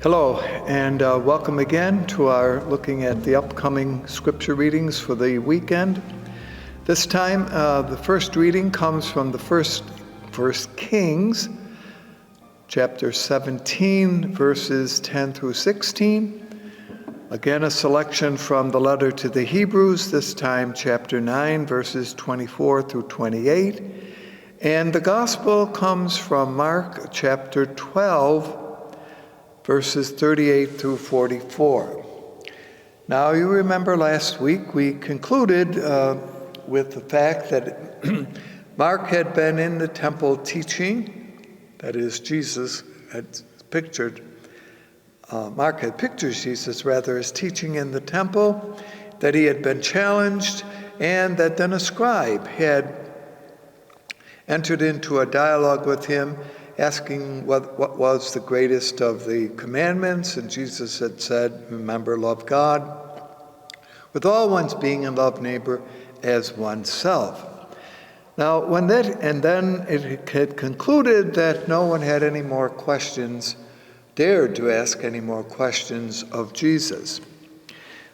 Hello, and welcome again to our looking at the upcoming scripture readings for the weekend. This time, the first reading comes from the first Kings, chapter 17, verses 10 through 16. Again, a selection from the letter to the Hebrews, this time chapter 9, verses 24 through 28. And the gospel comes from Mark chapter 12, verses 38 through 44. Now, you remember last week we concluded with the fact that Mark had been in the temple teaching. That is, Jesus had pictured, Mark had pictured Jesus rather as teaching in the temple, that he had been challenged, and that then a scribe had entered into a dialogue with him, asking what was the greatest of the commandments, and Jesus had said, remember, love God with all one's being and love neighbor as oneself. Now, then it had concluded that no one had any more questions, dared to ask any more questions of Jesus.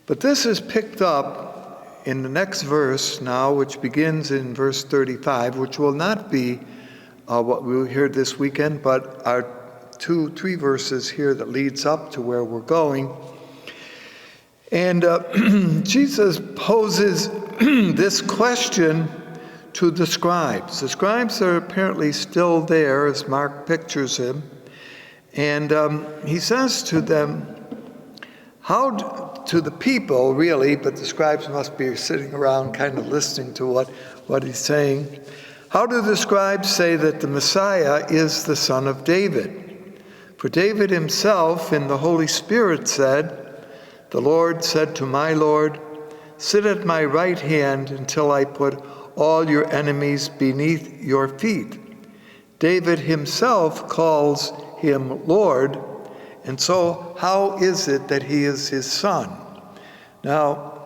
But this is picked up in the next verse now, which begins in verse 35, which will not be what we'll hear this weekend, but our 2-3 verses here that leads up to where we're going. And Jesus poses this question to the scribes. The scribes are apparently still there as Mark pictures him. And he says to them, to the people really, but the scribes must be sitting around kind of listening to what he's saying. How do the scribes say that the Messiah is the son of David? For David himself in the Holy Spirit said, the Lord said to my Lord, sit at my right hand until I put all your enemies beneath your feet. David himself calls him Lord, and so how is it that he is his son? Now,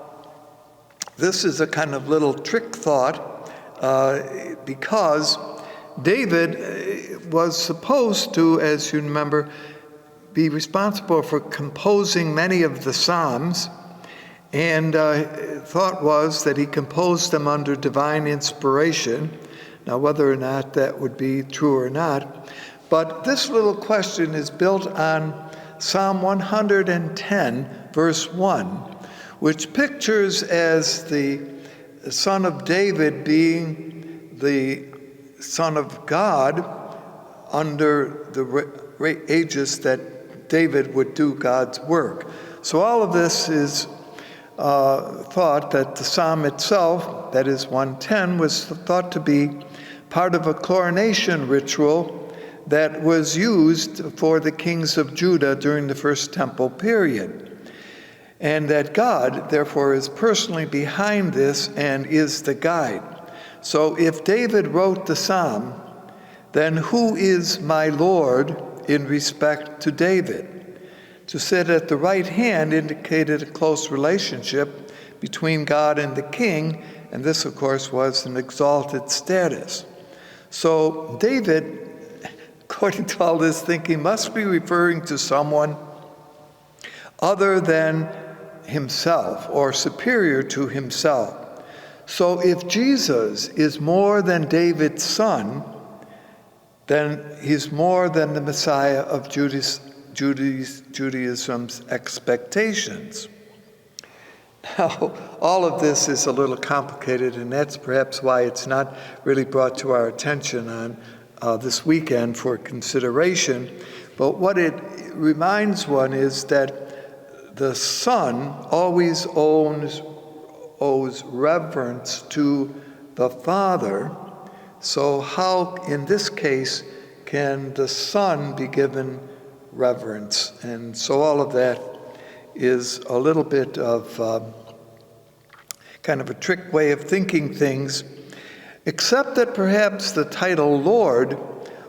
this is a kind of little trick thought, because David was supposed to, as you remember, be responsible for composing many of the Psalms, and thought was that he composed them under divine inspiration. Now, whether or not that would be true or not, but this little question is built on Psalm 110, verse 1, which pictures as the son of David being the son of God under the aegis that David would do God's work. So all of this is thought that the psalm itself, that is 110, was thought to be part of a coronation ritual that was used for the kings of Judah during the First Temple period. And that God, therefore, is personally behind this and is the guide. So if David wrote the psalm, then who is my Lord in respect to David? To sit at the right hand indicated a close relationship between God and the king, and this, of course, was an exalted status. So David, according to all this thinking, must be referring to someone other than himself or superior to himself. So if Jesus is more than David's son, then he's more than the Messiah of Judaism's expectations. Now, all of this is a little complicated, and that's perhaps why it's not really brought to our attention on this weekend for consideration. But what it reminds one is that the Son always owes reverence to the Father. So how, in this case, can the Son be given reverence? And so all of that is a little bit of kind of a trick way of thinking things, except that perhaps the title Lord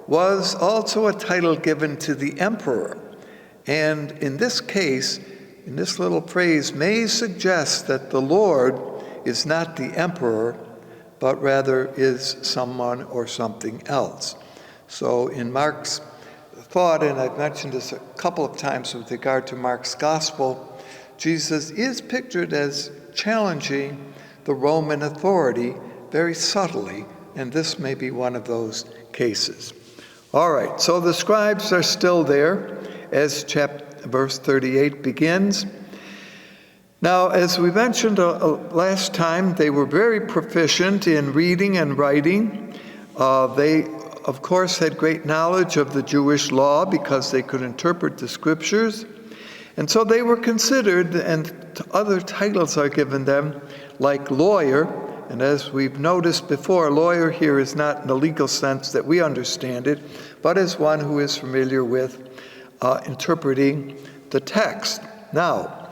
was also a title given to the emperor. And in this case, in this little phrase, may suggest that the Lord is not the emperor, but rather is someone or something else. So in Mark's thought, and I've mentioned this a couple of times with regard to Mark's gospel, Jesus is pictured as challenging the Roman authority very subtly, and this may be one of those cases. All right, so the scribes are still there as verse 38 begins. Now, as we mentioned last time, they were very proficient in reading and writing. They, of course, had great knowledge of the Jewish law because they could interpret the scriptures. And so they were considered, and other titles are given them, like lawyer. And as we've noticed before, lawyer here is not in the legal sense that we understand it, but as one who is familiar with interpreting the text. Now,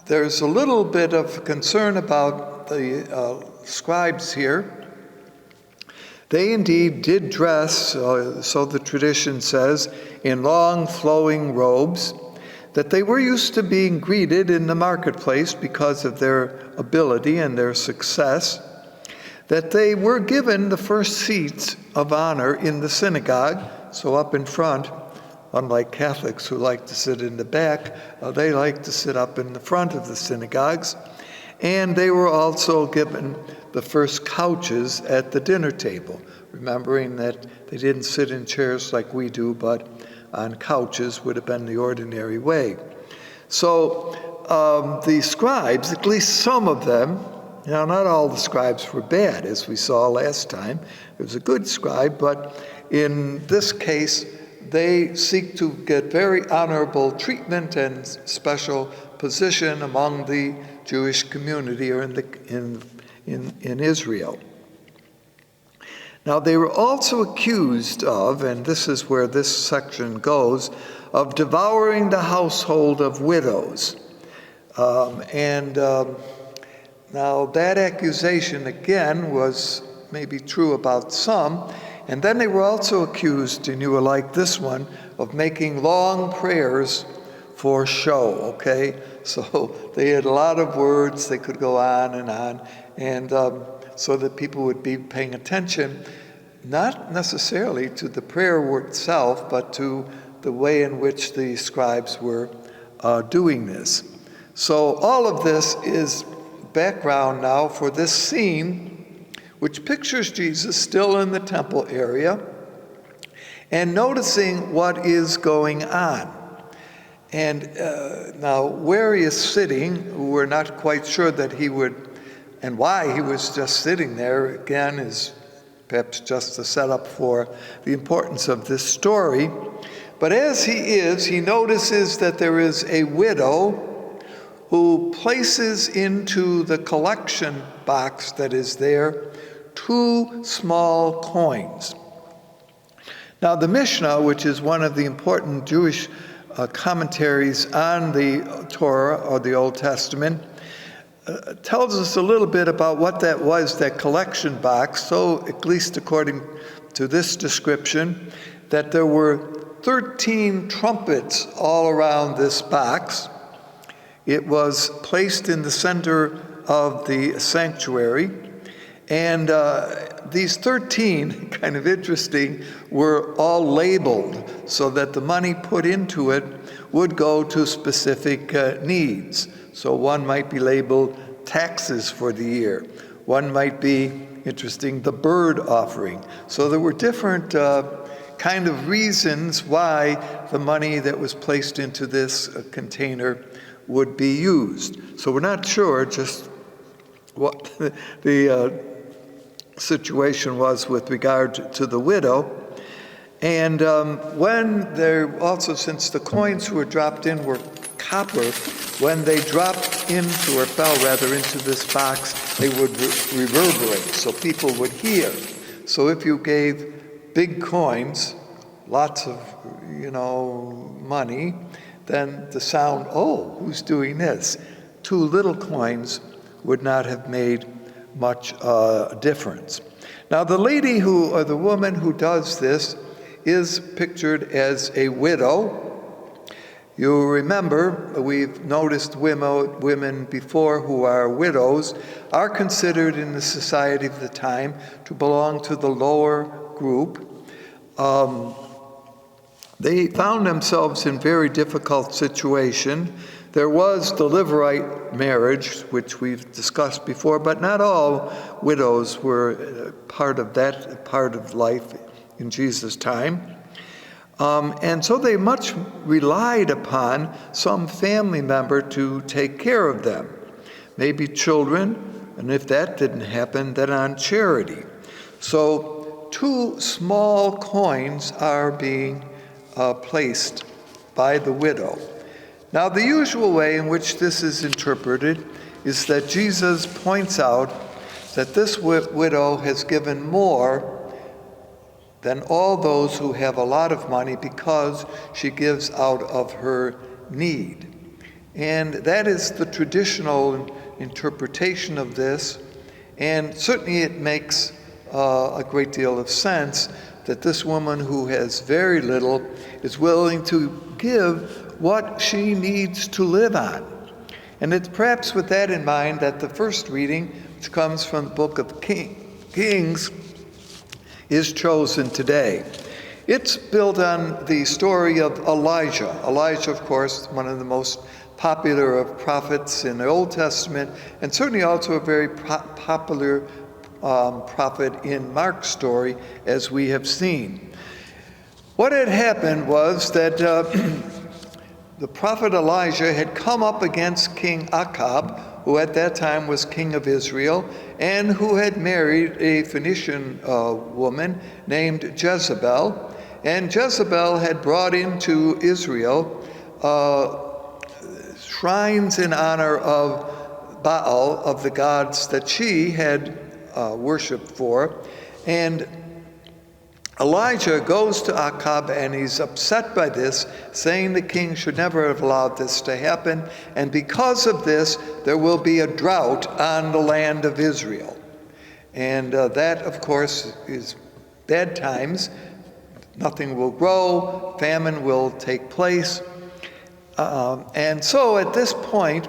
there's a little bit of concern about the scribes here. They indeed did dress, so the tradition says, in long flowing robes, that they were used to being greeted in the marketplace because of their ability and their success, that they were given the first seats of honor in the synagogue, so up in front. Unlike Catholics who like to sit in the back, they like to sit up in the front of the synagogues. And they were also given the first couches at the dinner table, remembering that they didn't sit in chairs like we do, but on couches would have been the ordinary way. So the scribes, at least some of them, now not all the scribes were bad, as we saw last time. It was a good scribe, but in this case, they seek to get very honorable treatment and special position among the Jewish community or in Israel. Now, they were also accused of, and this is where this section goes, of devouring the household of widows. Now, that accusation, again, was maybe true about some. And then they were also accused, and you will like this one, of making long prayers for show, okay? So they had a lot of words, they could go on, and so that people would be paying attention, not necessarily to the prayer word itself, but to the way in which the scribes were doing this. So all of this is background now for this scene, which pictures Jesus still in the temple area and noticing what is going on. And now where he is sitting, we're not quite sure that he would, and why he was just sitting there, again, is perhaps just a setup for the importance of this story. But as he is, he notices that there is a widow who places into the collection box that is there 2 small coins. Now, the Mishnah, which is one of the important Jewish commentaries on the Torah or the Old Testament, tells us a little bit about what that was, that collection box. So, at least according to this description, that there were 13 trumpets all around this box. It was placed in the center of the sanctuary. And these 13, kind of interesting, were all labeled so that the money put into it would go to specific needs. So one might be labeled taxes for the year. One might be, interesting, the bird offering. So there were different kind of reasons why the money that was placed into this container would be used. So we're not sure just what the situation was with regard to the widow. And when they're also, since the coins who were dropped in were copper, when they dropped into, or fell rather, into this box, they would reverberate, so people would hear. So if you gave big coins, lots of, money, then the sound, oh, who's doing this? 2 little coins would not have made much difference. Now, the lady or the woman who does this is pictured as a widow. You remember, we've noticed women before who are widows are considered in the society of the time to belong to the lower group. They found themselves in very difficult situation. There was the Levirate marriage, which we've discussed before, but not all widows were part of that part of life in Jesus' time. And so they much relied upon some family member to take care of them, maybe children, and if that didn't happen, then on charity. So 2 small coins are being placed by the widow. Now, the usual way in which this is interpreted is that Jesus points out that this widow has given more than all those who have a lot of money because she gives out of her need. And that is the traditional interpretation of this, and certainly it makes a great deal of sense that this woman who has very little is willing to give what she needs to live on. And it's perhaps with that in mind that the first reading, which comes from the book of Kings, is chosen today. It's built on the story of Elijah. Elijah, of course, one of the most popular of prophets in the Old Testament, and certainly also a very popular prophet in Mark's story, as we have seen. What had happened was that the prophet Elijah had come up against King Ahab, who at that time was king of Israel, and who had married a Phoenician woman named Jezebel. And Jezebel had brought into Israel shrines in honor of Baal, of the gods that she had worshiped for. And Elijah goes to Ahab and he's upset by this, saying the king should never have allowed this to happen, and because of this there will be a drought on the land of Israel. And that, of course, is bad times. Nothing will grow, famine will take place. And so at this point,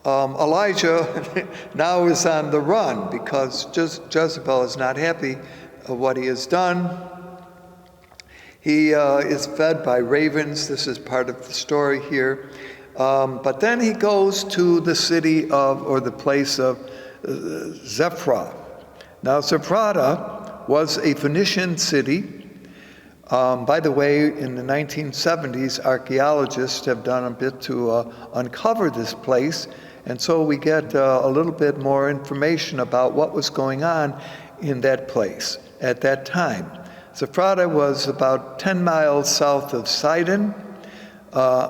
Elijah now is on the run because Jezebel is not happy of what he has done. He is fed by ravens. This is part of the story here. But then he goes to the city of, or the place of Zaphrah. Now, Zaphrah was a Phoenician city. By the way, in the 1970s, archaeologists have done a bit to uncover this place, and so we get a little bit more information about what was going on in that place at that time. Zaphrah was about 10 miles south of Sidon,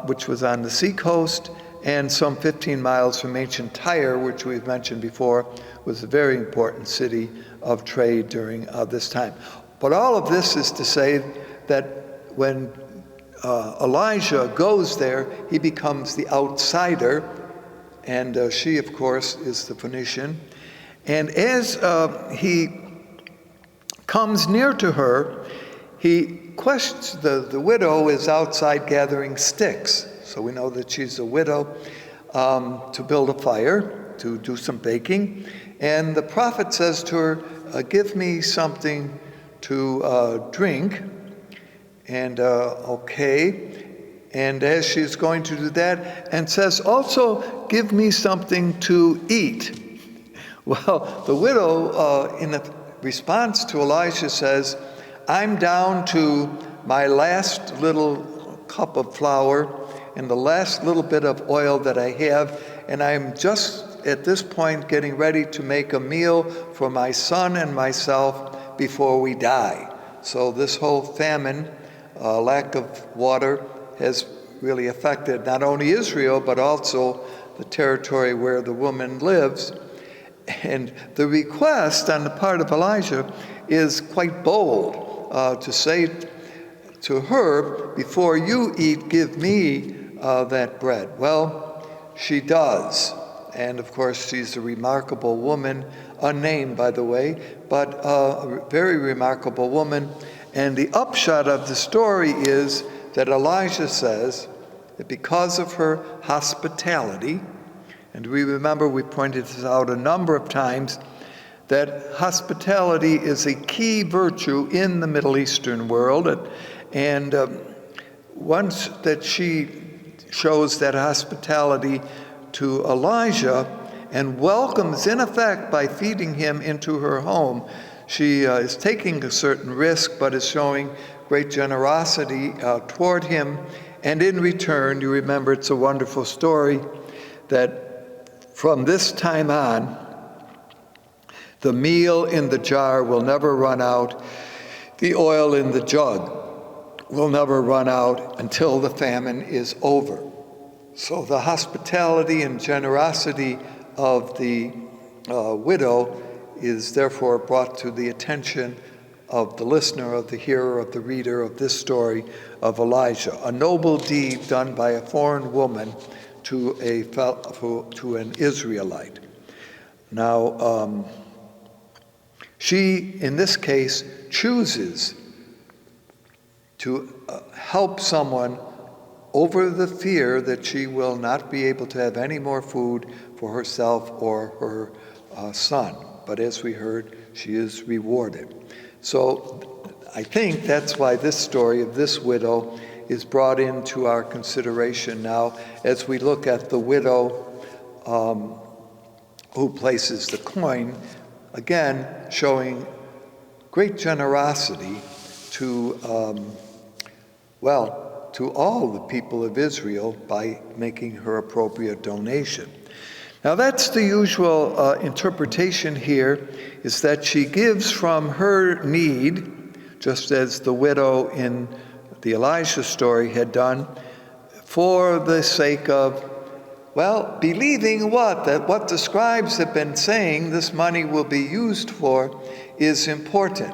which was on the seacoast, and some 15 miles from ancient Tyre, which we've mentioned before, was a very important city of trade during this time. But all of this is to say that when Elijah goes there, he becomes the outsider, and she, of course, is the Phoenician. And as he comes near to her, he questions, the widow is outside gathering sticks. So we know that she's a widow, to build a fire, to do some baking. And the prophet says to her, give me something to drink. And okay. And as she's going to do that, and says, also give me something to eat. Well, the widow, in a response to Elijah, says, I'm down to my last little cup of flour and the last little bit of oil that I have, and I'm just at this point getting ready to make a meal for my son and myself before we die. So this whole famine, lack of water, has really affected not only Israel, but also the territory where the woman lives. And the request on the part of Elijah is quite bold, to say to her, before you eat, give me that bread. Well, she does. And of course, she's a remarkable woman, unnamed, by the way, but a very remarkable woman. And the upshot of the story is that Elijah says that because of her hospitality, and we remember we pointed this out a number of times, that hospitality is a key virtue in the Middle Eastern world. And once that she shows that hospitality to Elijah and welcomes, in effect, by feeding him into her home, she is taking a certain risk, but is showing great generosity toward him. And in return, you remember, it's a wonderful story that from this time on, the meal in the jar will never run out. The oil in the jug will never run out until the famine is over. So the hospitality and generosity of the widow is therefore brought to the attention of the listener, of the hearer, of the reader of this story of Elijah, a noble deed done by a foreign woman to an Israelite. Now, she, in this case, chooses to help someone over the fear that she will not be able to have any more food for herself or her son. But as we heard, she is rewarded. So I think that's why this story of this widow is brought into our consideration now as we look at the widow who places the coin, again showing great generosity to all the people of Israel by making her appropriate donation. Now that's the usual interpretation here, is that she gives from her need, just as the widow in the Elijah story had done, for the sake of, believing that what the scribes have been saying this money will be used for is important.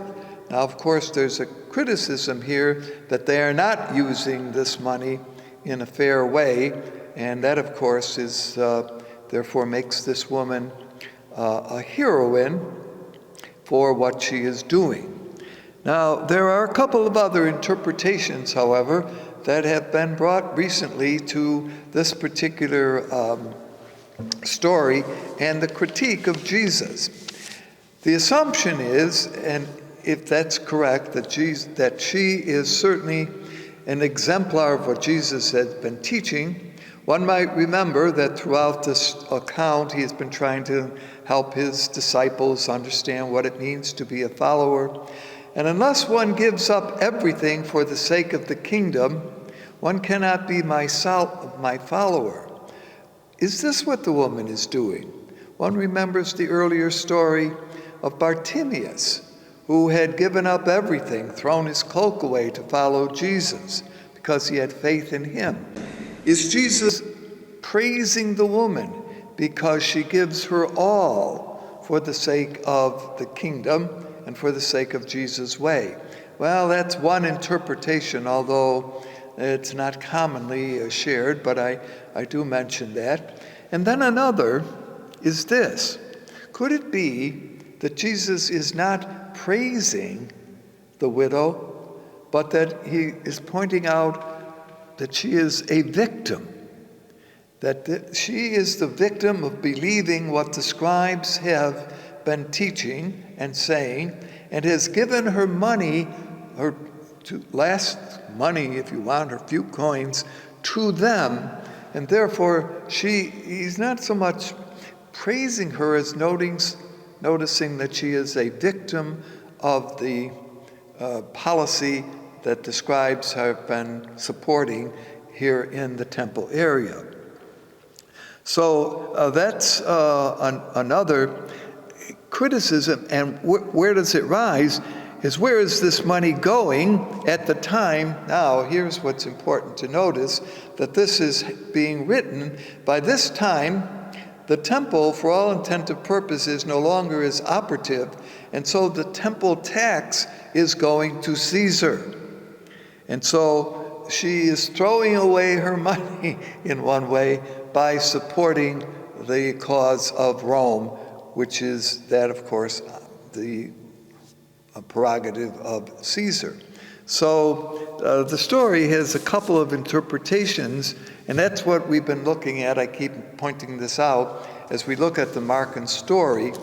Now, of course, there's a criticism here that they are not using this money in a fair way, and that, of course, is therefore makes this woman a heroine for what she is doing. Now, there are a couple of other interpretations, however, that have been brought recently to this particular story and the critique of Jesus. The assumption is, and if that's correct, that she is certainly an exemplar of what Jesus has been teaching. One might remember that throughout this account, he has been trying to help his disciples understand what it means to be a follower. And unless one gives up everything for the sake of the kingdom, one cannot be my follower. Is this what the woman is doing? One remembers the earlier story of Bartimaeus, who had given up everything, thrown his cloak away to follow Jesus because he had faith in him. Is Jesus praising the woman because she gives her all for the sake of the kingdom and for the sake of Jesus' way? Well, that's one interpretation, although it's not commonly shared, but I do mention that. And then another is this. Could it be that Jesus is not praising the widow, but that he is pointing out that she is a victim, that she is the victim of believing what the scribes have been teaching and saying, and has given her money, her last money, if you want, her few coins, to them, and therefore he's not so much praising her as noticing that she is a victim of the policy that the scribes have been supporting here in the temple area. So that's another criticism. And where does it rise? Is where is this money going at the time? Now, here's what's important to notice, that this is being written. By this time, the temple, for all intent and purposes, no longer is operative, and so the temple tax is going to Caesar. And so she is throwing away her money in one way by supporting the cause of Rome, which is that, of course, the prerogative of Caesar. So the story has a couple of interpretations, and that's what we've been looking at. I keep pointing this out as we look at the Markan story,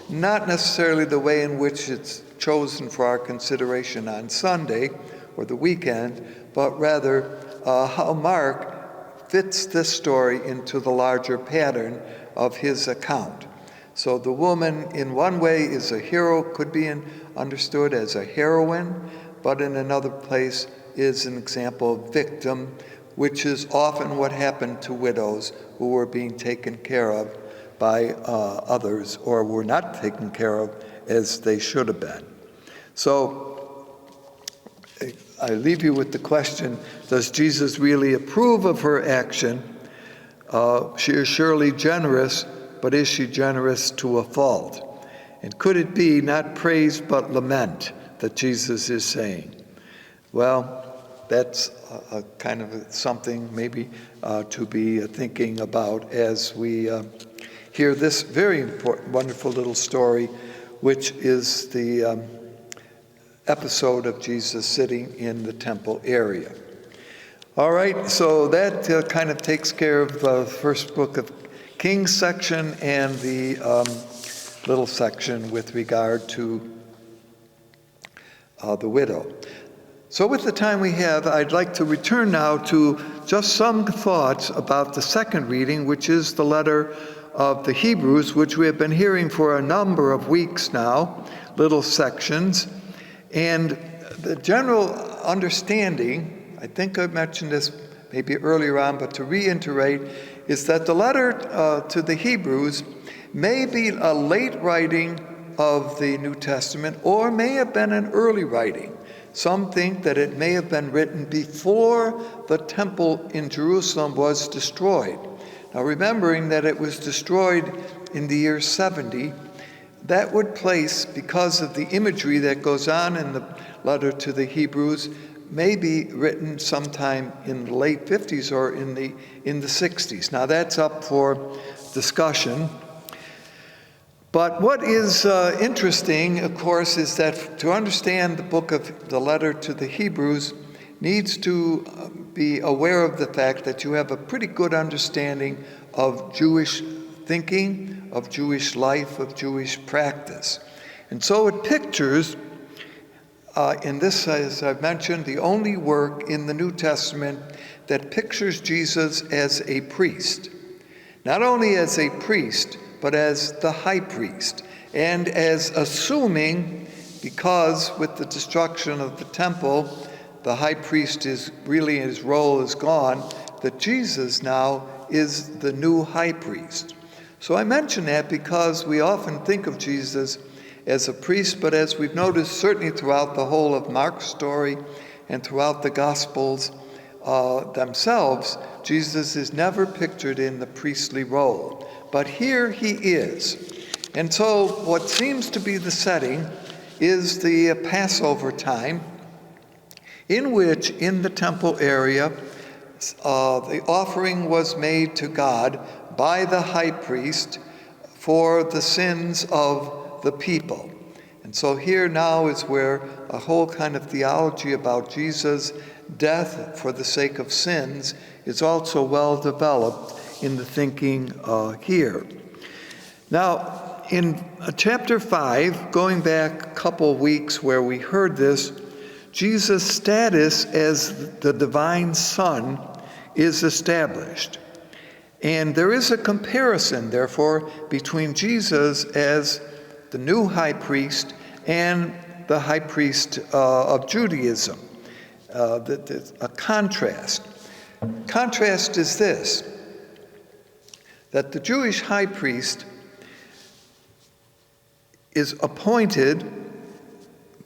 not necessarily the way in which it's chosen for our consideration on Sunday or the weekend, but rather how Mark fits this story into the larger pattern of his account. So the woman in one way is a hero, could be understood as a heroine, but in another place is an example of victim, which is often what happened to widows who were being taken care of by others or were not taken care of as they should have been. So I leave you with the question, does Jesus really approve of her action? She is surely generous, but is she generous to a fault? And could it be not praise but lament that Jesus is saying? Well, that's a kind of something maybe to be thinking about as we hear this very important, wonderful little story, which is the episode of Jesus sitting in the temple area. All right, so that kind of takes care of the first book of Kings section and the little section with regard to the widow. So with the time we have, I'd like to return now to just some thoughts about the second reading, which is the letter of the Hebrews, which we have been hearing for a number of weeks now, little sections. And the general understanding, I think I mentioned this maybe earlier on, but to reiterate, is that the letter to the Hebrews may be a late writing of the New Testament or may have been an early writing. Some think that it may have been written before the temple in Jerusalem was destroyed. Now, remembering that it was destroyed in the year 70, that would place, because of the imagery that goes on in the letter to the Hebrews, may be written sometime in the late 50s or in the 60s. Now, that's up for discussion. But what is interesting, of course, is that to understand the book of the letter to the Hebrews needs to be aware of the fact that you have a pretty good understanding of Jewish thinking, of Jewish life, of Jewish practice. And so it pictures, in this, as I've mentioned, the only work in the New Testament that pictures Jesus as a priest. Not only as a priest, but as the high priest, and as assuming, because with the destruction of the temple, the high priest is really, his role is gone, that Jesus now is the new high priest. So I mention that because we often think of Jesus as a priest, but as we've noticed certainly throughout the whole of Mark's story and throughout the Gospels themselves, Jesus is never pictured in the priestly role. But here he is. And so what seems to be the setting is the Passover time, in which in the temple area the offering was made to God by the high priest for the sins of the people. And so here now is where a whole kind of theology about Jesus' death for the sake of sins is also well developed in the thinking here. Now, in chapter 5, going back a couple of weeks where we heard this, Jesus' status as the divine Son is established. And there is a comparison, therefore, between Jesus as the new high priest and the high priest of Judaism. A contrast. Contrast is this, that the Jewish high priest is appointed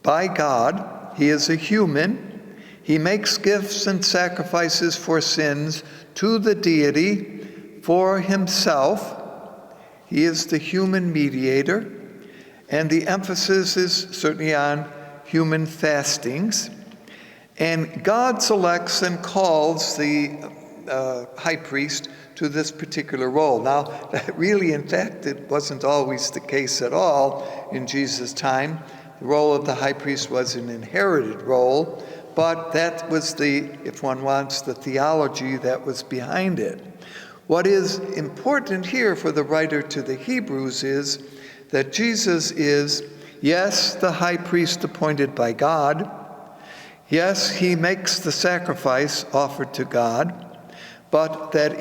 by God. He is a human. He makes gifts and sacrifices for sins to the deity for himself. He is the human mediator, and the emphasis is certainly on human fastings. And God selects and calls the high priest to this particular role. Now, that really, in fact, it wasn't always the case at all in Jesus' time. The role of the high priest was an inherited role, but that was the, if one wants, the theology that was behind it. What is important here for the writer to the Hebrews is that Jesus is, yes, the high priest appointed by God. Yes, he makes the sacrifice offered to God, but that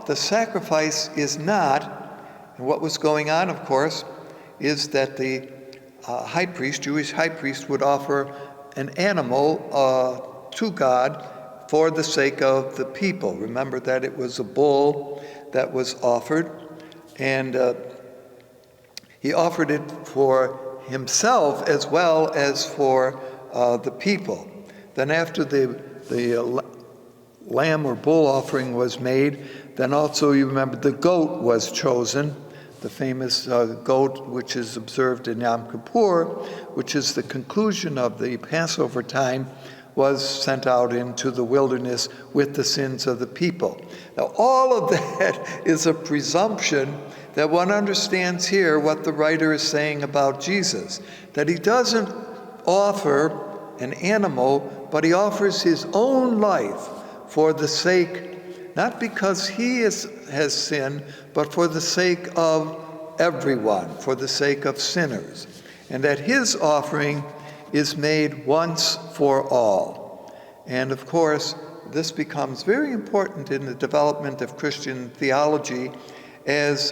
the sacrifice is not, and what was going on, of course, is that the Jewish high priest, would offer an animal to God for the sake of the people. Remember that it was a bull that was offered, and he offered it for himself as well as for the people. Then after the lamb or bull offering was made, then also you remember the goat was chosen, the famous goat which is observed in Yom Kippur, which is the conclusion of the Passover time, was sent out into the wilderness with the sins of the people. Now all of that is a presumption that one understands here what the writer is saying about Jesus, that he doesn't offer an animal, but he offers his own life for the sake, not because he has sinned, but for the sake of everyone, for the sake of sinners, and that his offering is made once for all. And of course, this becomes very important in the development of Christian theology as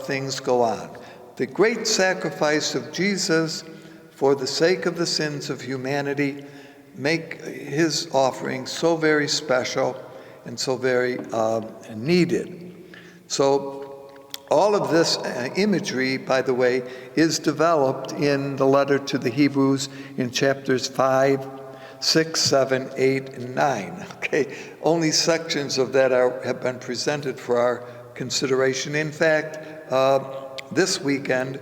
things go on. The great sacrifice of Jesus for the sake of the sins of humanity make his offering so very special and so very needed. So all of this imagery, by the way, is developed in the letter to the Hebrews in chapters 5, 6, 7, 8, and 9. Okay, only sections of that have been presented for our consideration. In fact, this weekend,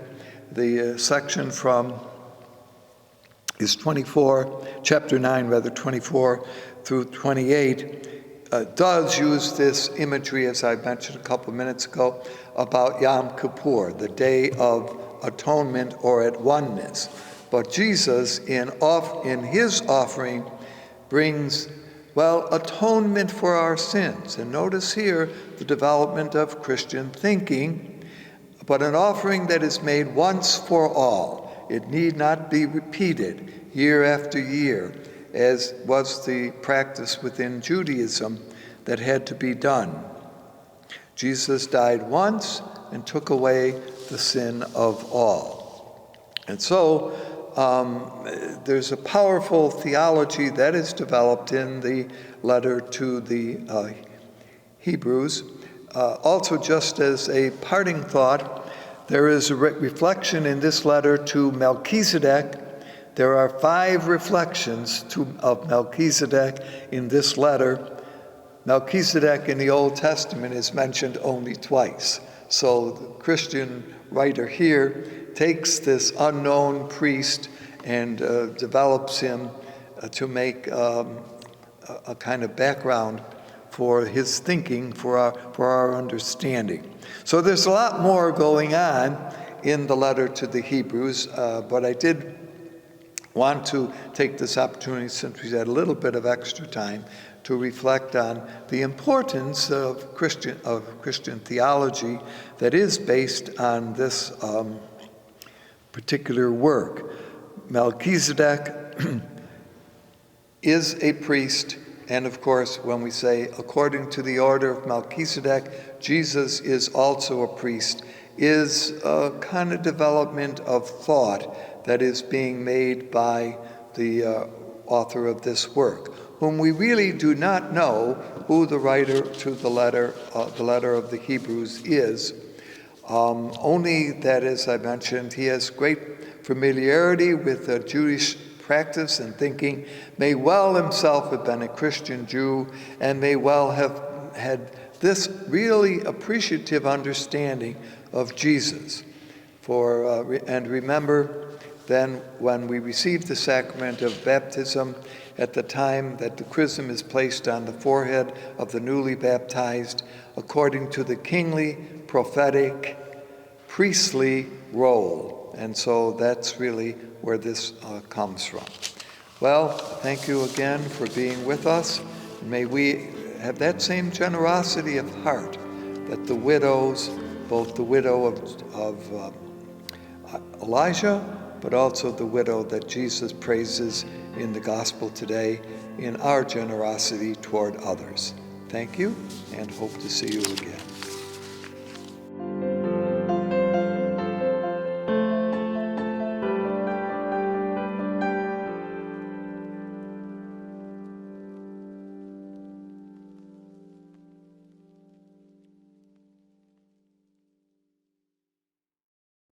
the section from is 24, chapter 9, rather, 24 through 28, does use this imagery, as I mentioned a couple of minutes ago, about Yom Kippur, the Day of Atonement or at oneness. But Jesus, in his offering, brings, atonement for our sins. And notice here the development of Christian thinking, but an offering that is made once for all. It need not be repeated year after year, as was the practice within Judaism that had to be done. Jesus died once and took away the sin of all. And so there's a powerful theology that is developed in the letter to the Hebrews. Also, just as a parting thought, there is a reflection in this letter to Melchizedek. There are 5 reflections of Melchizedek in this letter. Melchizedek in the Old Testament is mentioned only twice. So the Christian writer here takes this unknown priest and develops him to make a kind of background for his thinking, for our understanding. So there's a lot more going on in the letter to the Hebrews, but I did want to take this opportunity, since we had a little bit of extra time, to reflect on the importance of Christian theology that is based on this particular work. Melchizedek is a priest, and of course, when we say according to the order of Melchizedek, Jesus is also a priest, is a kind of development of thought that is being made by the author of this work, whom we really do not know who the writer to the letter of the Hebrews is. Only that, as I mentioned, he has great familiarity with Jewish practice and thinking, may well himself have been a Christian Jew, and may well have had this really appreciative understanding of Jesus. And remember, then when we receive the sacrament of baptism, at the time that the chrism is placed on the forehead of the newly baptized, according to the kingly, prophetic, priestly role. And so that's really where this comes from. Well, thank you again for being with us. May we have that same generosity of heart that the widows, both the widow of Elijah but also the widow that Jesus praises in the gospel today in our generosity toward others. Thank you, and hope to see you again.